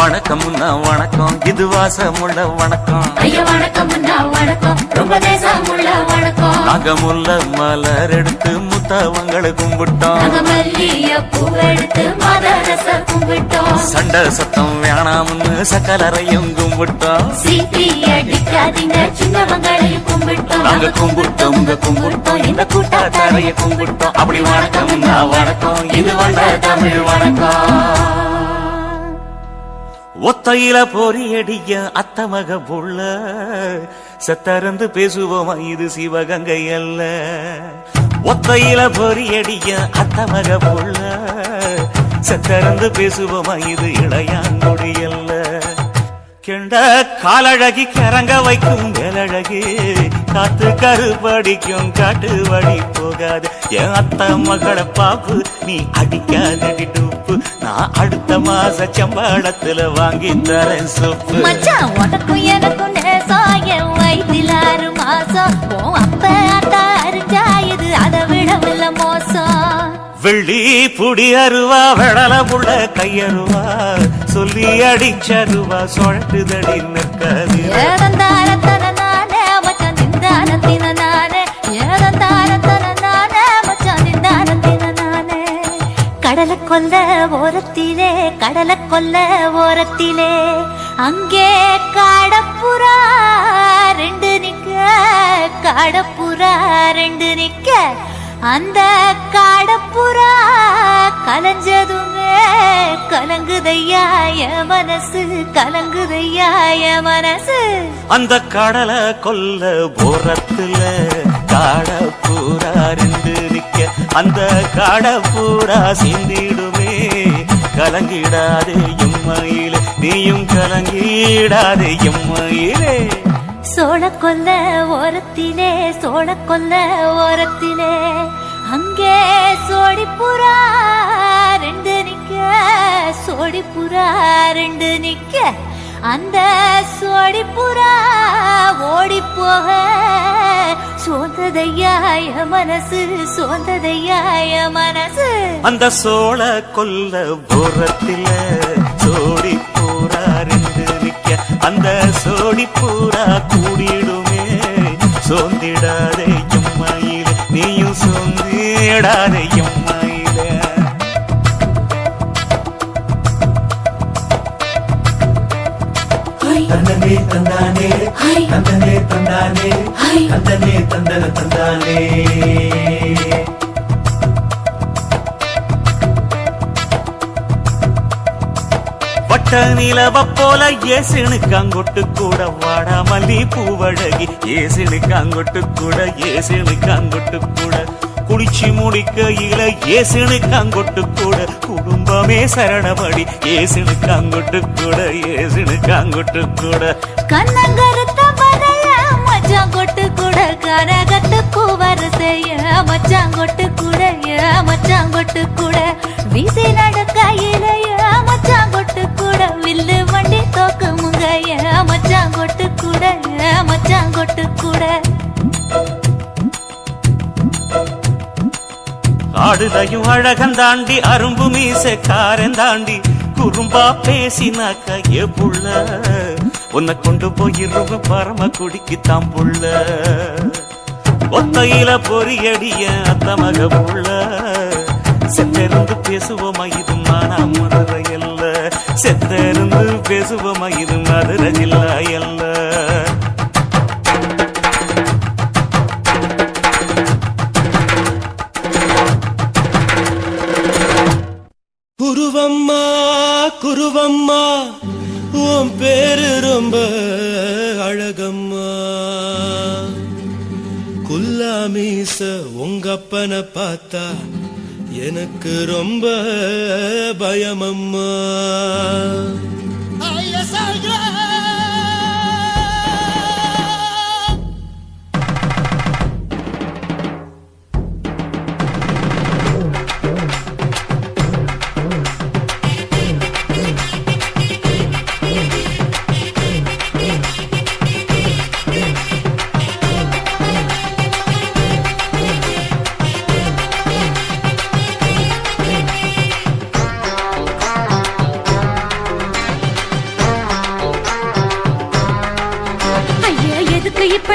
வணக்கம்னா வணக்கம், இது வாசமுள்ள வணக்கம். ஐயா வணக்கம்னா வணக்கம், ரொம்ப தேசமுள்ள வணக்கம். நாங்க முல்ல மலர் எடுத்து முத்தவங்களை கும்பிட்டோம். நாங்க மல்லிய பூவெடுத்து மதரச கும்பிட்டோம். சண்டை சத்தம் வேணாம்னு சக்கலரையும் கும்பிட்டோம். சீட்டி அடிக்காதீங்க சின்னவங்களையும் கும்பிட்டோம். நாங்க கும்பிட்டோம் கும்பிட்டோம் இந்த கூட்டாத்தாரைய கும்பிட்டோம். அப்படி வணக்கம்னா வணக்கம், இது வந்த தமிழ் வணக்கம். ஒத்தையில பொறியடிய அத்தமக புள்ள சத்தரந்து பேசுவோமா, இது சிவகங்கை அல்ல. ஒத்தையில பொறியடிய அத்தமக புள்ள சத்தரந்து பேசுவோமா, இது இளையாங்குடி அல்ல. கெண்ட காலழகி கரங்க வைக்கும் வேலழகி காத்து கருப்படிக்கும் காட்டு வழி போகாது. என் அத்த மகளை பாப்பு நீ அடிக்காதடி டூப்பு, நான் அடுத்த மாச சம்பளத்துல வாங்கி தரேன் சோப்பு. மச்சான் உனக்கும் எனக்கும் நேசம், என் வயிற்றில் 6 மாசம். அப்ப அத்தா அரிஞ்சா இது அதை விடவில்ல மோசம். வெள்ளி புடி அருவா வெடல புள்ள கையருவா சொல்லி அடிச்சருவா சொழட்டுதடி நிற்காது. ஏதந்தாரத்தன நானே மச்சான் நிந்தானத்தின நானே, ஏதந்தாரத்தன நானே மச்சான் நிந்தானத்தின நானே. கடலை கொல்ல ஓரத்திலே, கடலை கொல்ல ஓரத்திலே அங்கே காடப்புறா 2 நிக்க, காடப்புறா 2 நிக்க. அந்த காடப்புறா கலஞ்சதுமே கலங்குதையா என் மனசு, கலங்குதையா என் மனசு. அந்த கடலை கொல்ல போரத்துல காடப்பூரா 2 நிக்க. அந்த காடப்பூரா சிந்திடுமே கலங்கிடாதே எம்மையிலே, நீயும் கலங்கிடாதே எம்மையிலே. சோழ கொல்ல ஓரத்திலே, சோழ கொல்ல ஓரத்திலே அங்கே சோடிப்புறா 2 நிக்க, சோடிப்புறா 2 நிக்க. அந்த சோடிப்புறா ஓடி போக சோந்ததையாய மனசு, சோந்ததையாய மனசு. அந்த சோழ கொல்ல போரத்தில சோடி பூரா 2 நிக்க. அந்த சோடி பூரா கூடிடுமே சோந்திடாதே எம்மையிலே, நீயும் சோந்திடாதே எம்மையிலே. தந்தனே தந்தானே, தந்தனே தந்தானே, தந்தனே தந்தன தந்தானே. வட்ட நிலவ போல ஏசினுக்காங்கொட்டு கூட வாடா மல்லி பூவழகி, ஏசினுக்காங்கொட்டு கூட, ஏசினுக்காங்கொட்டு கூட. குளிச்சு முடிக்கையில ஏசினுக்காங்கொட்டு கூட, குடும்பமே சரணபடி ஏசினுக்காங்கொட்டு கூட, ஏசினுக்காங்கொட்டு கூட. கண்ணங்கருத்த வரைய மச்சாங்கொட்டு கூட, கரகத்துக்கு வரிசைய மச்சாங்கொட்டு கூட, மச்சாங்கொட்டு கூட. வீசி நடக்கையிலைய மச்சாங்கொட்டு கூட, வில்லு வண்டி தோக்கு முங்கைய மச்சாங்கொட்டு கூட, மச்சாங்கொட்டு கூட. ஆடுதையும் அழகந்தாண்டி அரும்பு மீசக்காரன் தாண்டி குறும்பா பேசினாக்க ஏ புள்ள, உன்னை கொண்டு போயிருவ பரம குடிக்கு தாம் புள்ள. ஒத்தையில பொறியடிய அத்தமக புள்ள செத்தருந்து பேசுவோமா, இது மானா மதுரை அல்ல. செத்தருந்து பேசுவோமா, இது மதுரை ஜில்லா அல்ல. குருவம்மா குருவம்மா உன் பேரு ரொம்ப அழகம்மா. குல்லாமீச உங்க அப்பனை பார்த்தா எனக்கு ரொம்ப பயமம்மா.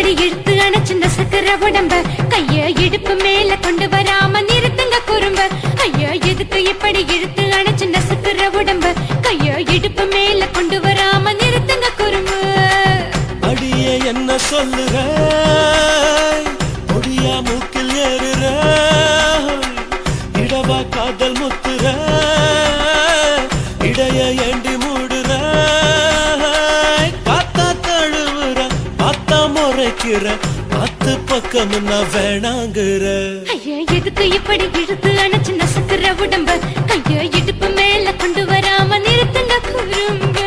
இப்படி இழுத்து அணைச்சு நசுக்கிற உடம்ப கைய இடுப்பு மேல கொண்டு வராம நிறுத்துங்க குறும்ப ஐயோ எதுக்கு இப்படி இழுத்து அணைச்சு நசுக்கிற உடம்ப கைய இடுப்பு மேல கொண்டு வராம நிறுத்துங்க குறும்பு அடியே என்ன சொல்லுற முடியா மூக்கில் ஏறுற இடவா காதல் முத்துற இடைய ஏண்டி மூடுற காத்தா தழுவுற பார்த்தா முறைக்கிற பத்து பக்கம் நான் வேணாங்குற ஐயா எதுக்கு இப்படி இழுத்து அணைச்சு நசுக்கிற உடம்ப கைய இடுப்பு மேல கொண்டு வராம நிறுத்துங்க குறும்ப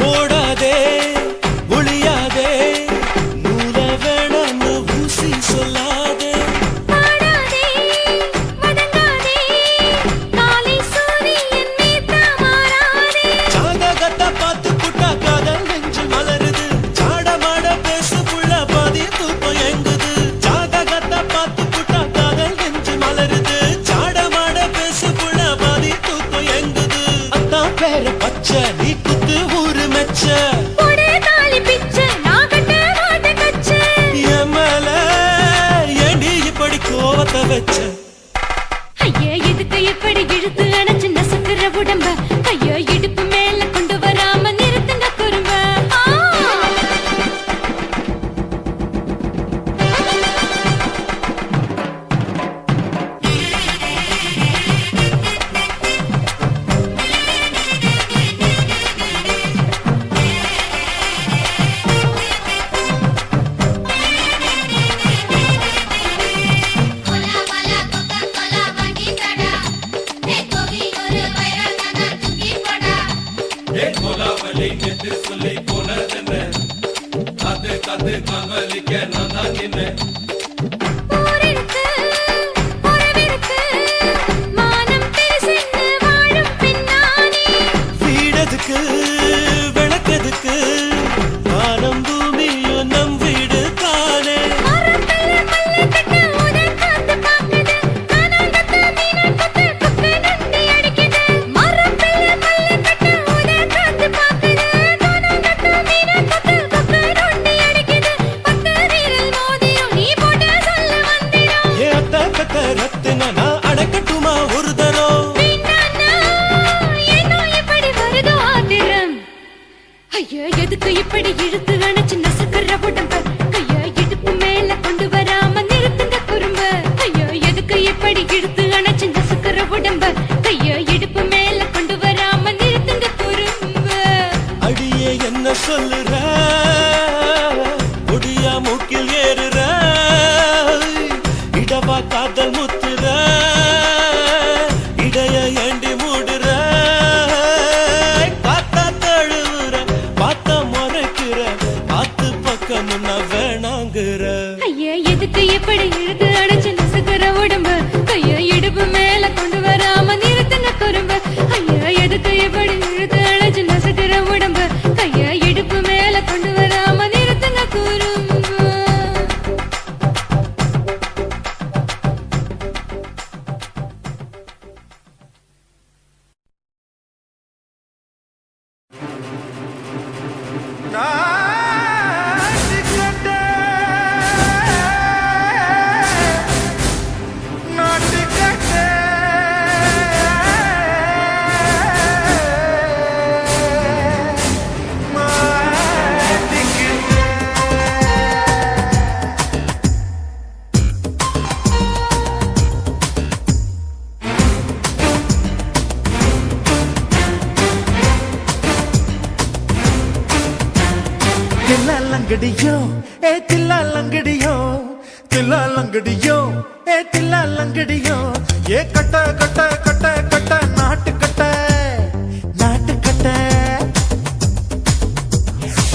ஓடாதே ஒளியாதே நூல வேணான்னு ஊசி சொல்லாதே பாடாதே வதங்காதே காலை சூரியன் மீதா மாறாதே ஜாதகத்தை பார்த்து புட்டா காதல் நெஞ்சு மலருது சாடமாட பேசு புள்ள பாதி தூக்கம் எங்குது ஜாதகத்தை பார்த்து புட்டா காதல் நெஞ்சு மலருது சாடமாட பேசு புள்ள பாதி தூக்கம் எங்குது அத்தான் பேர பச்சை நீ குத்து ஊரு மெச்ச ஒரே தாலி பிச்சை நான் கட்ட மாட்ட கச்சை என் மேல ஏண்டி இப்படி கோவத்தை வச்ச ஐயா எதுக்கு இப்படி இழுத்து அணைச்சு நசுக்கிற உடம்ப ஐயோ இடுப்பு மேல கொண்டு வராம நிறுத்துங்க குறும்ப ஊரிருக்கு உறவிருக்கு மானம் பெருசென்னு வாழும் பின்னானே வீடதுக்கு விளக்கதுக்கு வானம் பூமியும் நம் வீடு தானே மரத்துல மல்லு கட்ட உதன் காத்து பாக்குது கானாங்கத்து மீனன் கொத்து குப்பை நண்டி அடிக்குது மரத்துல மல்லு கட்ட உதன் காத்து பாக்குது கானாங்கத்து மீனன் கொத்து குப்பை நண்டி அடிக்குது பத்து வீரல் மோதிரம் நீ போட்ட சொல்ல வந்திரும் ஏ அத்த கத்த ரத்தின நான் அடக்கட்டுமா ஒரு தரம் வீணானா ஏனோ இப்படி வருதோ ஆத்திரம் ஐயோ எதுக்கு இப்படி இழுத்து அணைச்சு நசுக்கிற உடம்ப கைய இடுப்பு மேல கொண்டு வராம நிறுத்துங்க குறும்ப ஐயோ எதுக்கு இப்படி இழுத்து அணைச்சு நசுக்கிற உடம்ப கைய இடுப்பு மேல கொண்டு வராம நிறுத்துங்க குறும்ப அடியே என்ன சொல்லுற முடியா மூக்கில் ஏறுற இடவா காதல் முத்துற இடைய ஏண்டி மூடுற காத்தா தழுவுற பார்த்தா முறைக்கிற ஆத்து பக்கம் நான் வேணாங்குற ஐயா எதுக்கு இப்படி இழுத்து அடைச்சு நசுக்கிற உடம்ப கைய இடுப்பு மேல கொண்டு வராம நிறுத்துங்க குறும்ப ஐயா எதுக்கு இப்படி இழுத்து அடைச்சு நசுக்கிற உடம்ப கைய இடுப்பு மேல கொண்டு வராம நிறுத்துங்க குறும்ப தில்லாலங்கடியோ ஏ தில்லாலங்கடியோ தில்லாலங்கடியோ ஏ தில்லாலங்கடியோ ஏ கட்ட கட்ட கட்ட கட்ட நாட்டு கட்ட நாட்டு கட்ட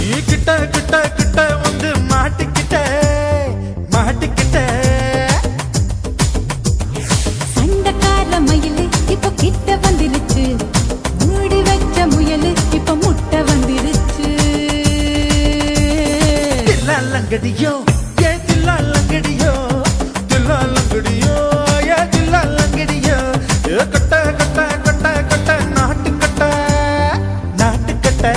ஈ கிட்ட கிட்ட கிட்ட வந்து மாட்டிக்கிட்ட மாட்டிக்கிட்ட சண்டக்கார மயிலு இப்ப கிட்ட வந்துருச்சு மூடி வச்ச முயலு இப்ப முட்டை வந்துருச்சு தில்லாலங்கடியோ ஏ தில்லாலங்கடியோ தில்லாலங்கடியோ ஏ தில்லாலங்கடியோ ஏ கட்ட கட்ட கட்ட கட்ட நாட்டு கட்ட நாட்டு கட்ட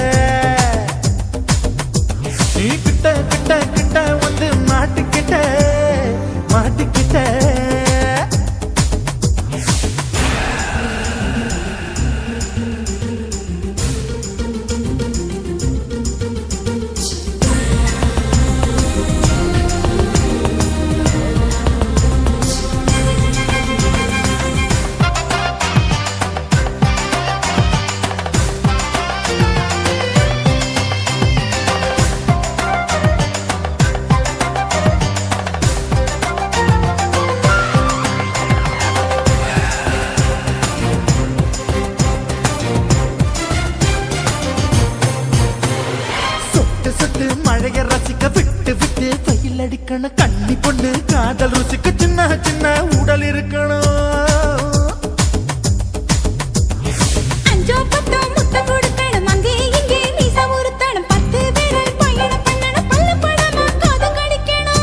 நீ கிட்ட கிட்ட கிட்ட வந்து மாட்டிக்கிட்ட மாட்டிக்கிட்ட சொட்டு சொட்டு மழைய ரசிக்க விட்டு விட்டு வெயில் அடிக்கணும் கண்ணி பொண்ணு காதல் ருசிக்க சின்ன சின்ன உடல் இருக்கணும் அஞ்சோ பத்தோ முட்டை கொடுக்கணும் அங்கே இங்கே மீச உருத்தணும் 10 விரல் பயணம் பண்ணணும் பல்லு படமா காது கடிக்கணும்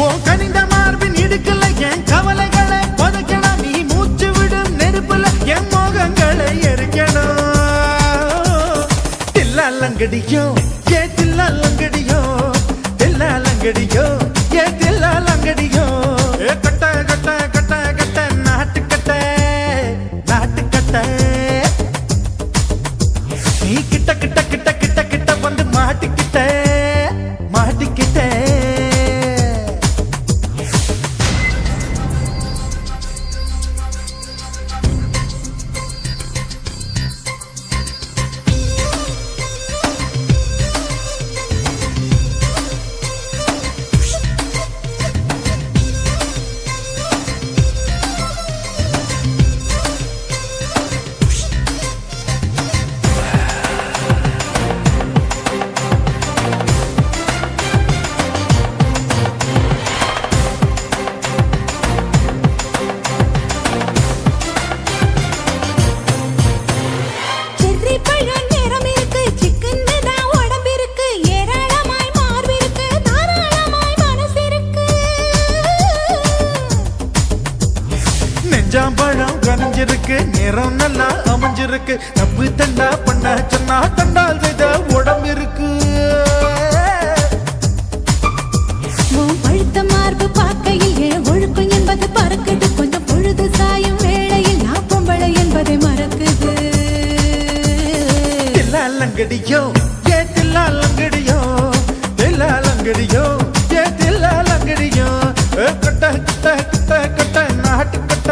ஓ கனிந்த மார்பின் இடுக்கல என் கவலைகளை பதுக்கணும் நீ மூச்சு விடும் நெருப்புல என் மோகங்களை எரிக்கணும் தில்லாலங்கடியோ ஏ தில்லாலங்கடியோ தில்லாலங்கடியோ ஏ தில்லாலங்கடியோ ஏ கட்ட கட்ட கட்ட கட்ட நாட்டு கட்ட நாட்டு கட்ட நீ கிட்ட கிட்ட கிட்ட கிட்ட கிட்ட வந்து மாட்டிக்கிட்ட மாட்டிக்கிட்ட செர்ரி பழம் நிறம் இருக்கு சிக்கன் தான் உடம்பு இருக்கு ஏராளமாய் மார்பு இருக்கு தாராளமாய் மனசு இருக்கு நெஞ்சாம்பழம் கனிஞ்சிருக்கு நிறம் நல்லா அமைஞ்சிருக்கு தப்பு தண்டா பண்ண சொன்னா தண்டால் செய்த உடம்பு இருக்கு உன் பழுத்த மார்பு பார்க்கையில் என் ஒழுக்கம் என்பது பறக்குது கொஞ்சம் பொழுது சாயும் வேளையில் நான் பொம்பளை என்பதை மறக்குது தில்லாலங்கடியோ ஏ தில்லாலங்கடியோ தில்லாலங்கடியோ ஏ தில்லாலங்கடியோ ஏ கட்ட கட்ட கட்ட கட்ட நாட்டு கட்ட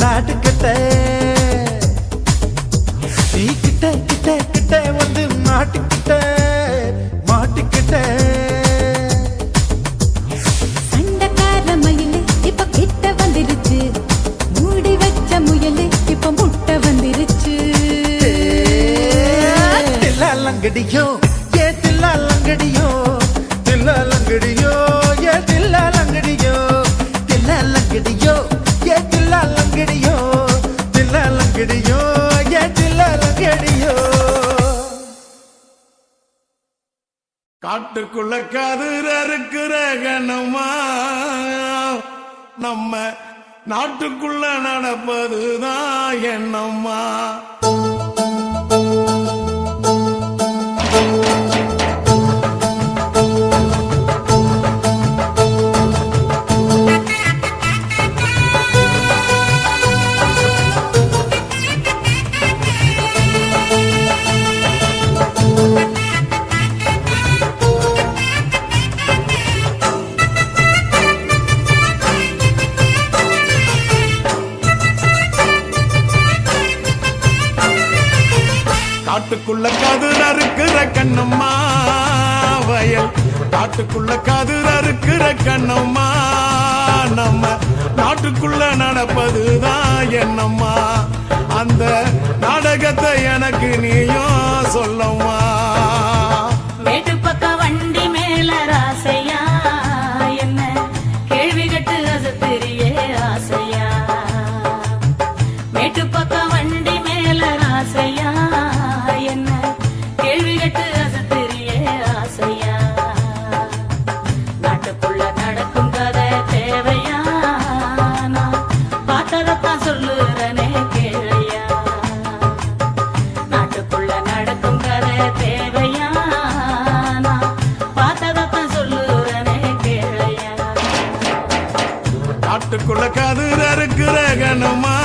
நாட்டு கட்ட நீ கிட்ட கிட்ட கிட்ட வந்து மாட்டிக்கிட்ட மாட்டிக்கிட்ட சண்டக்கார மயிலு இப்ப கிட்ட வந்துருச்சு மூடி வச்ச முயலு இப்ப முட்டை வந்துருச்சு தில்லாலங்கடியோ ஏ தில்லாலங்கடியோ தில்லாலங்கடியோ ஏ தில்லாலங்கடியோ தில்லாலங்கடியோ ஏ தில்லாலங்கடியோ தில்லாலங்கடியோ ஏ தில்லாலங்கடியோ காட்டுக்குள்ள கதிர இருக்கிற கணமா நம்ம நாட்டுக்குள்ள நடப்பதுதான் என்னம்மா காட்டுக்குள்ள கதிர இருக்கிற கண்ணம்மா வயல் காட்டுக்குள்ள கதிர் அறுக்கிற கண்ணம்மா நம்ம நாட்டுக்குள்ள நடப்பதுதான் என்னம்மா அந்த நாடகத்தை எனக்கு நீயும் சொல்லம்மா மேட்டு பக்க வண்டி மேல ராசையா என்ன கேள்வி கட்டு அசத்திரியே ஆசையா மேட்டு பக்க வண்டி மேல ராசையா என்ன கேள்வி கட்டு அசத்திரியே ஆசையா நாட்டுக்குள்ள நடக்கும் கதை தேவையா நான் பார்த்ததத்தான் சொல்லுறனே கேளையா நாட்டுக்குள்ள நடக்கும் கதை தேவையா நான் பார்த்ததத்தான் சொல்லுறனே கேளையா காட்டுக்குள்ள கதிர் அறுக்கிற கண்ணம்மா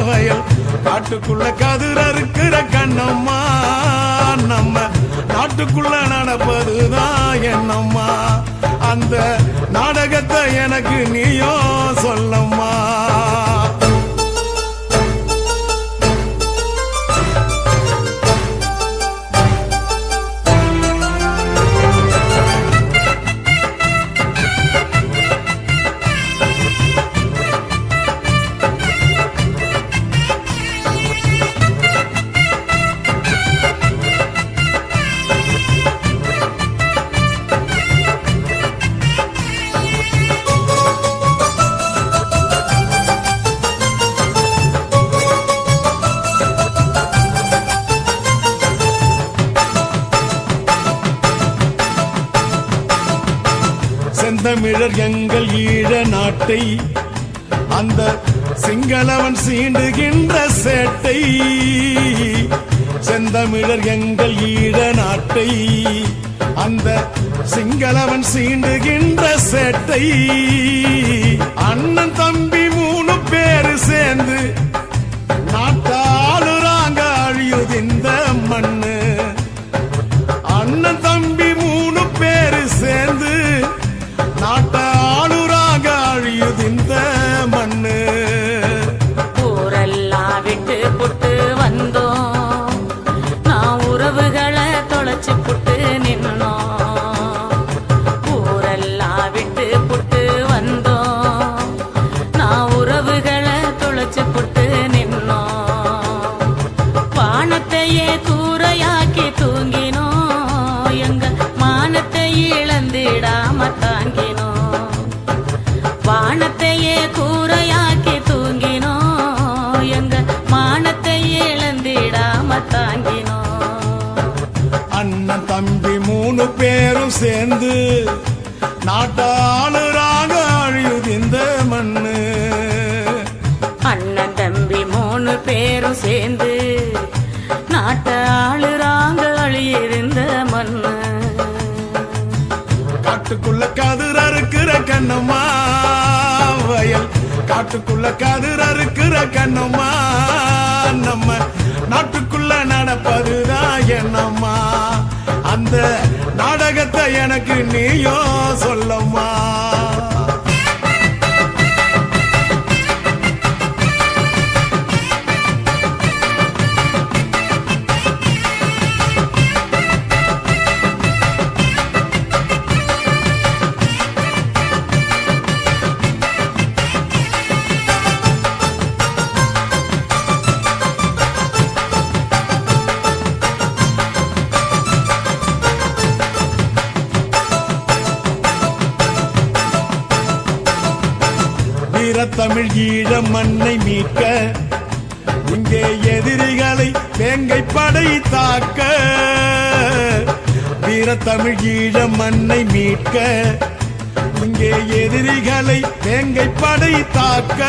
வயல் காட்டுக்குள்ள கதிர் அறுக்கிற கண்ணம்மா நம்ம நாட்டுக்குள்ள நடப்பதுதான் என்னம்மா அந்த நாடகத்தை எனக்கு நீயும் சொல்லம்மா செந்தமிழர் எங்கள் ஈழ நாட்டை அந்த சிங்களவன் சீண்டுகின்ற சேட்டை செந்தமிழர் எங்கள் ஈழ நாட்டை அந்த சிங்களவன் சீண்டுகின்ற சேட்டை அண்ணன் தம்பி 3 பேரு சேர்ந்து நாட்டாளுறாங்க அழியுது இந்த மண்ணு அண்ணன் தம்பி 3 பேரு சேர்ந்து நாட்டாளுறாக அழியுது இந்த மண்ணு ஊரெல்லாம் விட்டு புட்டு வந்தோம் நான் உறவுகளை தொலைச்சு புட்டு நின்னோம் ஊரெல்லாம் விட்டு புட்டு வந்தோம் நான் உறவுகளை தொலைச்சு புட்டு நின்னோம் வானத்தையே கூரையாக்கி தூங்கினோம் எங்க மானத்தை இழந்திடாம தாங்கினோம் வானத்தையே கூரையாக்கி தூங்கினோம் எங்க மானத்தை இழந்திடாம தாங்கினோம் அண்ணன் தம்பி 3 பேரும் சேர்ந்து நாட்டாளுறாக அழியுது இந்த மண்ணு அண்ணன் தம்பி 3 பேரும் சேர்ந்து நாட்டை ஆளுறாங்க அழியிருந்த மண்ணு காட்டுக்குள்ள கதிர் அறுக்கிற கண்ணம்மா வயல் காட்டுக்குள்ள கதிர் அறுக்கிற கண்ணம்மா நம்ம நாட்டுக்குள்ள நடப்பதுதான் என்னம்மா அந்த நாடகத்தை எனக்கு நீயும் சொல்லம்மா தமிழ் ஈழ மண்ணை மீட்க இங்கே எதிரிகளை வேங்கை படை தாக்க வீரத்தமிழ் ஈழ மண்ணை மீட்க இங்கே எதிரிகளை வேங்கை படை தாக்க